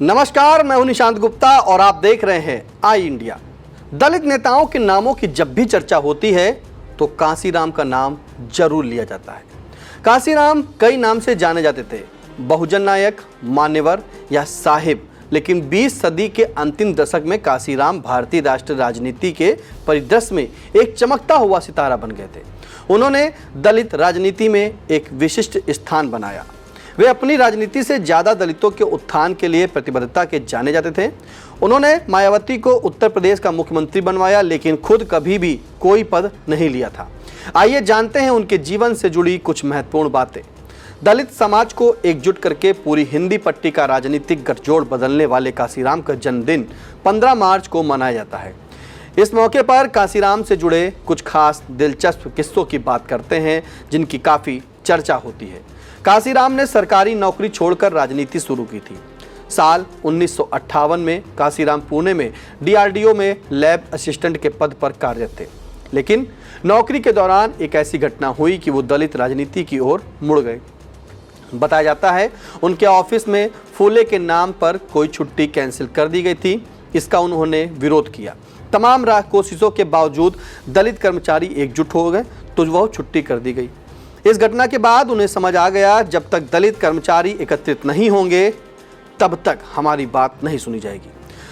नमस्कार, मैं हूं निशांत गुप्ता और आप देख रहे हैं आई इंडिया। दलित नेताओं के नामों की जब भी चर्चा होती है तो कांसीराम का नाम जरूर लिया जाता है। कांसीराम कई नाम से जाने जाते थे, बहुजन नायक, मान्यवर या साहिब। लेकिन 20 सदी के अंतिम दशक में कांसीराम भारतीय राष्ट्रीय राजनीति के परिदृश्य में एक चमकता हुआ सितारा बन गए थे। उन्होंने दलित राजनीति में एक विशिष्ट स्थान बनाया। वे अपनी राजनीति से ज़्यादा दलितों के उत्थान के लिए प्रतिबद्धता के जाने जाते थे। उन्होंने मायावती को उत्तर प्रदेश का मुख्यमंत्री बनवाया, लेकिन खुद कभी भी कोई पद नहीं लिया था। आइए जानते हैं उनके जीवन से जुड़ी कुछ महत्वपूर्ण बातें। दलित समाज को एकजुट करके पूरी हिंदी पट्टी का राजनीतिक गठजोड़ बदलने वाले कांसीराम का जन्मदिन 15 मार्च को मनाया जाता है। इस मौके पर कांसीराम से जुड़े कुछ खास दिलचस्प किस्सों की बात करते हैं, जिनकी काफ़ी चर्चा होती है। कांसीराम ने सरकारी नौकरी छोड़कर राजनीति शुरू की थी। साल 1958 में कांसीराम पुणे में डीआरडीओ में लैब असिस्टेंट के पद पर कार्यरत थे। लेकिन नौकरी के दौरान एक ऐसी घटना हुई कि वो दलित राजनीति की ओर मुड़ गए। बताया जाता है उनके ऑफिस में फूले के नाम पर कोई छुट्टी कैंसिल कर दी गई थी। इसका उन्होंने विरोध किया। तमाम कोशिशों के बावजूद दलित कर्मचारी एकजुट हो गए तो वह छुट्टी कर दी गई। इस घटना के बाद उन्हें समझ आ गया, जब तक दलित कर्मचारी एकत्रित नहीं होंगे तब तक हमारी बात नहीं सुनी जाएगी।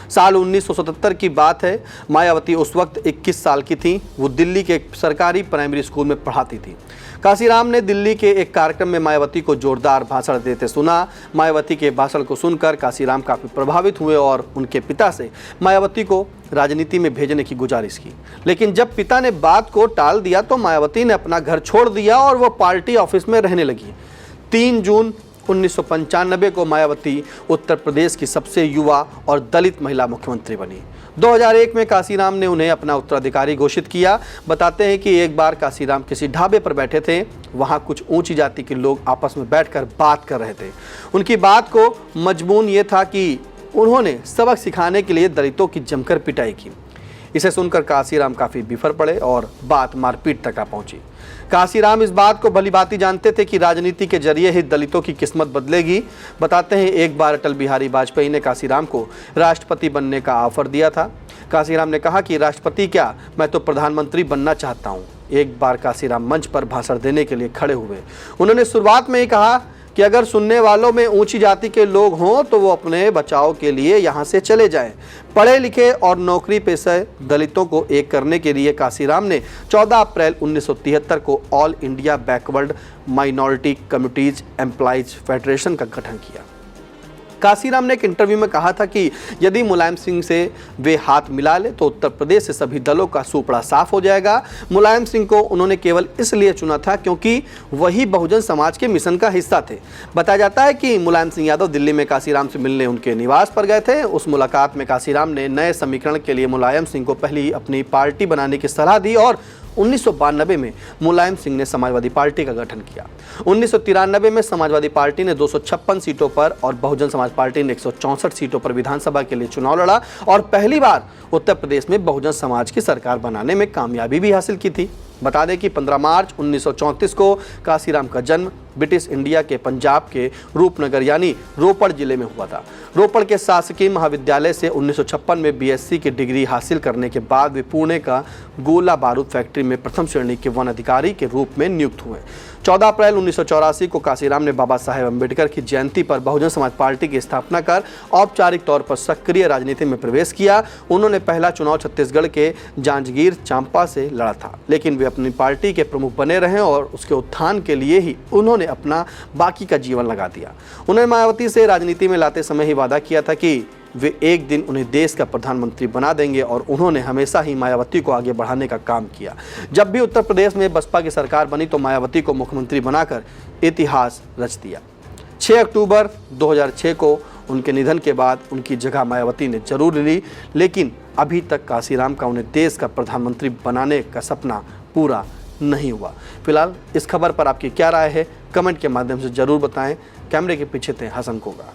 साल 1977 की बात है। मायावती उस वक्त 21 साल की थी। वो दिल्ली के एक सरकारी प्राइमरी स्कूल में पढ़ाती थी। कांसीराम ने दिल्ली के एक कार्यक्रम में मायावती को जोरदार भाषण देते सुना। मायावती के भाषण को सुनकर कांसीराम काफ़ी प्रभावित हुए और उनके पिता से मायावती को राजनीति में भेजने की गुजारिश की। लेकिन जब पिता ने बात को टाल दिया तो मायावती ने अपना घर छोड़ दिया और वो पार्टी ऑफिस में रहने लगी। 3 जून 1995 को मायावती उत्तर प्रदेश की सबसे युवा और दलित महिला मुख्यमंत्री बनी। 2001 में कांसीराम ने उन्हें अपना उत्तराधिकारी घोषित किया। बताते हैं कि एक बार कांसीराम किसी ढाबे पर बैठे थे। वहां कुछ ऊंची जाति के लोग आपस में बैठकर बात कर रहे थे। उनकी बात को मजमून ये था कि उन्होंने सबक सिखाने के लिए दलितों की जमकर पिटाई की। इसे सुनकर कांसीराम काफ़ी बिफर पड़े और बात मारपीट तक आ पहुंची। कांसीराम इस बात को भलीभांति जानते थे कि राजनीति के जरिए ही दलितों की किस्मत बदलेगी। बताते हैं एक बार अटल बिहारी वाजपेयी ने कांसीराम को राष्ट्रपति बनने का ऑफर दिया था। कांसीराम ने कहा कि राष्ट्रपति क्या, मैं तो प्रधानमंत्री बनना चाहता हूँ। एक बार कांसीराम मंच पर भाषण देने के लिए खड़े हुए। उन्होंने शुरुआत में ही कहा कि अगर सुनने वालों में ऊंची जाति के लोग हों तो वो अपने बचाव के लिए यहाँ से चले जाएं। पढ़े लिखे और नौकरी पेशा दलितों को एक करने के लिए कांसीराम ने 14 अप्रैल 1973 को all India backward minority communities employees federation का गठन किया। कांसीराम ने एक इंटरव्यू में कहा था कि यदि मुलायम सिंह से वे हाथ मिला ले तो उत्तर प्रदेश से सभी दलों का सूपड़ा साफ हो जाएगा। मुलायम सिंह को उन्होंने केवल इसलिए चुना था क्योंकि वही बहुजन समाज के मिशन का हिस्सा थे। बताया जाता है कि मुलायम सिंह यादव दिल्ली में कांसीराम से मिलने उनके निवास पर गए थे। उस मुलाकात में कांसीराम ने नए समीकरण के लिए मुलायम सिंह को पहली अपनी पार्टी बनाने की सलाह दी और 1992 में मुलायम सिंह ने समाजवादी पार्टी का गठन किया। 1993 में समाजवादी पार्टी ने 256 सीटों पर और बहुजन समाज पार्टी ने 164 सीटों पर विधानसभा के लिए चुनाव लड़ा और पहली बार उत्तर प्रदेश में बहुजन समाज की सरकार बनाने में कामयाबी भी हासिल की थी। बता दें कि 15 मार्च 1934 को कांसीराम का जन्म ब्रिटिश इंडिया के पंजाब के रूपनगर यानी रोपड़ जिले में हुआ था। रोपड़ के शासकीय महाविद्यालय से 1956 में बीएससी की डिग्री हासिल करने के बाद वे पुणे का गोला बारूद फैक्ट्री में प्रथम श्रेणी के वन अधिकारी के रूप में नियुक्त हुए। 14 अप्रैल 1984 को कांसीराम ने बाबा साहेब अम्बेडकर की जयंती पर बहुजन समाज पार्टी की स्थापना कर औपचारिक तौर पर सक्रिय राजनीति में प्रवेश किया। उन्होंने पहला चुनाव छत्तीसगढ़ के जांजगीर चांपा से लड़ा था, लेकिन वे अपनी पार्टी के प्रमुख बने रहे और उसके उत्थान के लिए ही उन्होंने अपना बाकी का जीवन लगा दिया। उन्होंने मायावती से राजनीति में लाते समय ही वादा किया था कि वे एक दिन उन्हें देश का प्रधानमंत्री बना देंगे और उन्होंने हमेशा ही मायावती को आगे बढ़ाने का काम किया। जब भी उत्तर प्रदेश में बसपा की सरकार बनी तो मायावती को मुख्यमंत्री बनाकर इतिहास रच दिया। 6 अक्टूबर 2006 को उनके निधन के बाद उनकी जगह मायावती ने जरूर ली, लेकिन अभी तक कांसीराम का उन्हें देश का प्रधानमंत्री बनाने का सपना पूरा नहीं हुआ। फिलहाल इस खबर पर आपकी क्या राय है, कमेंट के माध्यम से जरूर बताएं। कैमरे के पीछे थे हसन कोगा।